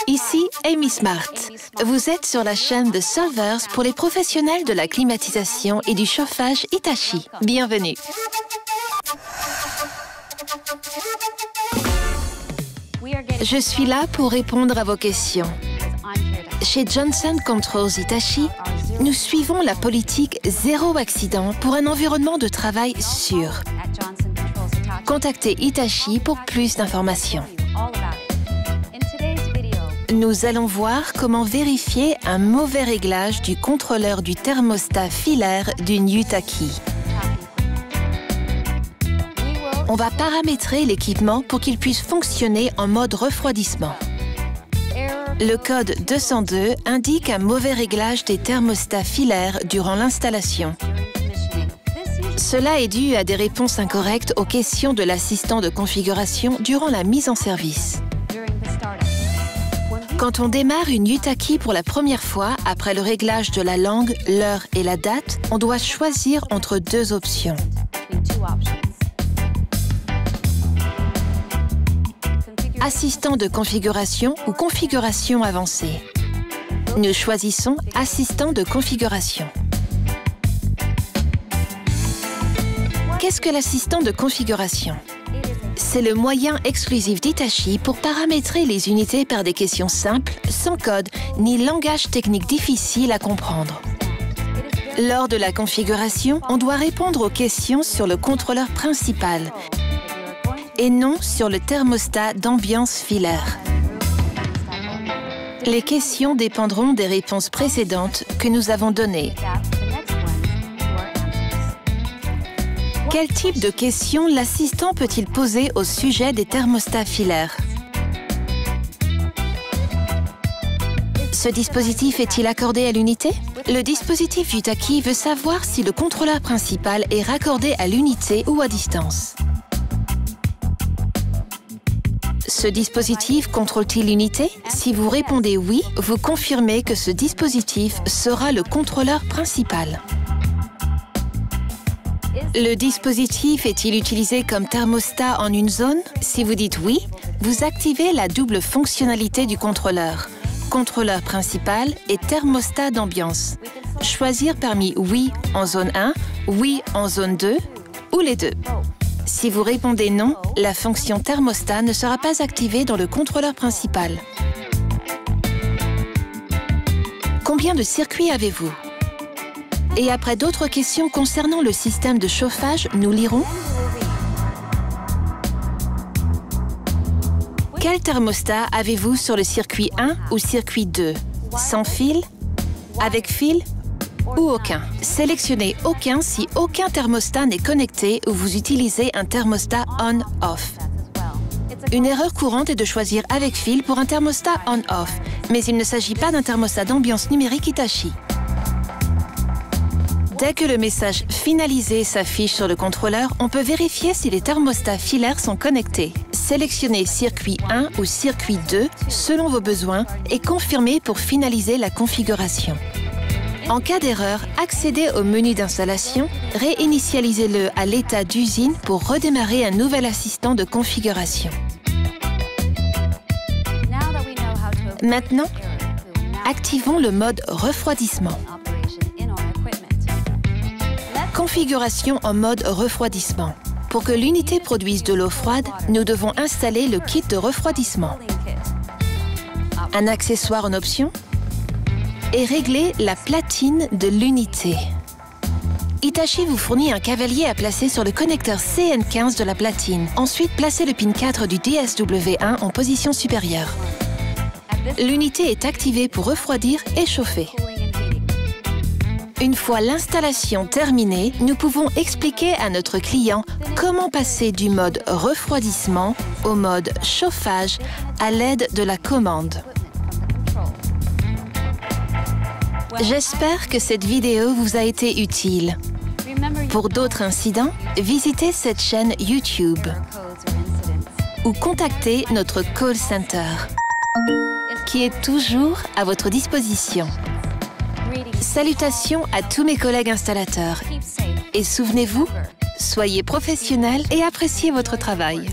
Ici Amy Smart. Vous êtes sur la chaîne de Solvers pour les professionnels de la climatisation et du chauffage Hitachi. Bienvenue. Je suis là pour répondre à vos questions. Chez Johnson Controls Hitachi, nous suivons la politique zéro accident pour un environnement de travail sûr. Contactez Hitachi pour plus d'informations. Nous allons voir comment vérifier un mauvais réglage du contrôleur du thermostat filaire d'une Hitachi. On va paramétrer l'équipement pour qu'il puisse fonctionner en mode refroidissement. Le code 202 indique un mauvais réglage des thermostats filaires durant l'installation. Cela est dû à des réponses incorrectes aux questions de l'assistant de configuration durant la mise en service. Quand on démarre une Hitachi pour la première fois, après le réglage de la langue, l'heure et la date, on doit choisir entre deux options. Assistant de configuration ou configuration avancée. Nous choisissons Assistant de configuration. Qu'est-ce que l'assistant de configuration? C'est le moyen exclusif d'Hitachi pour paramétrer les unités par des questions simples, sans code, ni langage technique difficile à comprendre. Lors de la configuration, on doit répondre aux questions sur le contrôleur principal et non sur le thermostat d'ambiance filaire. Les questions dépendront des réponses précédentes que nous avons données. Quel type de questions l'assistant peut-il poser au sujet des thermostats filaires? Ce dispositif est-il accordé à l'unité? Le dispositif Hitachi veut savoir si le contrôleur principal est raccordé à l'unité ou à distance. Ce dispositif contrôle-t-il l'unité? Si vous répondez oui, vous confirmez que ce dispositif sera le contrôleur principal. Le dispositif est-il utilisé comme thermostat en une zone? Si vous dites oui, vous activez la double fonctionnalité du contrôleur, contrôleur principal et thermostat d'ambiance. Choisir parmi oui en zone 1, oui en zone 2 ou les deux. Si vous répondez non, la fonction thermostat ne sera pas activée dans le contrôleur principal. Combien de circuits avez-vous? Et après d'autres questions concernant le système de chauffage, nous lirons: quel thermostat avez-vous sur le circuit 1 ou circuit 2? Sans fil? Avec fil? Ou aucun? Sélectionnez aucun si aucun thermostat n'est connecté ou vous utilisez un thermostat on-off. Une erreur courante est de choisir avec fil pour un thermostat on-off, mais il ne s'agit pas d'un thermostat d'ambiance numérique Hitachi. Dès que le message « Finalisé » s'affiche sur le contrôleur, on peut vérifier si les thermostats filaires sont connectés. Sélectionnez circuit 1 ou circuit 2 selon vos besoins et confirmez pour finaliser la configuration. En cas d'erreur, accédez au menu d'installation, réinitialisez-le à l'état d'usine pour redémarrer un nouvel assistant de configuration. Maintenant, activons le mode refroidissement. Configuration en mode refroidissement. Pour que l'unité produise de l'eau froide, nous devons installer le kit de refroidissement. Un accessoire en option et régler la platine de l'unité. Hitachi vous fournit un cavalier à placer sur le connecteur CN15 de la platine. Ensuite, placez le pin 4 du DSW1 en position supérieure. L'unité est activée pour refroidir et chauffer. Une fois l'installation terminée, nous pouvons expliquer à notre client comment passer du mode refroidissement au mode chauffage à l'aide de la commande. J'espère que cette vidéo vous a été utile. Pour d'autres incidents, visitez cette chaîne YouTube ou contactez notre call center qui est toujours à votre disposition. Salutations à tous mes collègues installateurs. Et souvenez-vous, soyez professionnels et appréciez votre travail.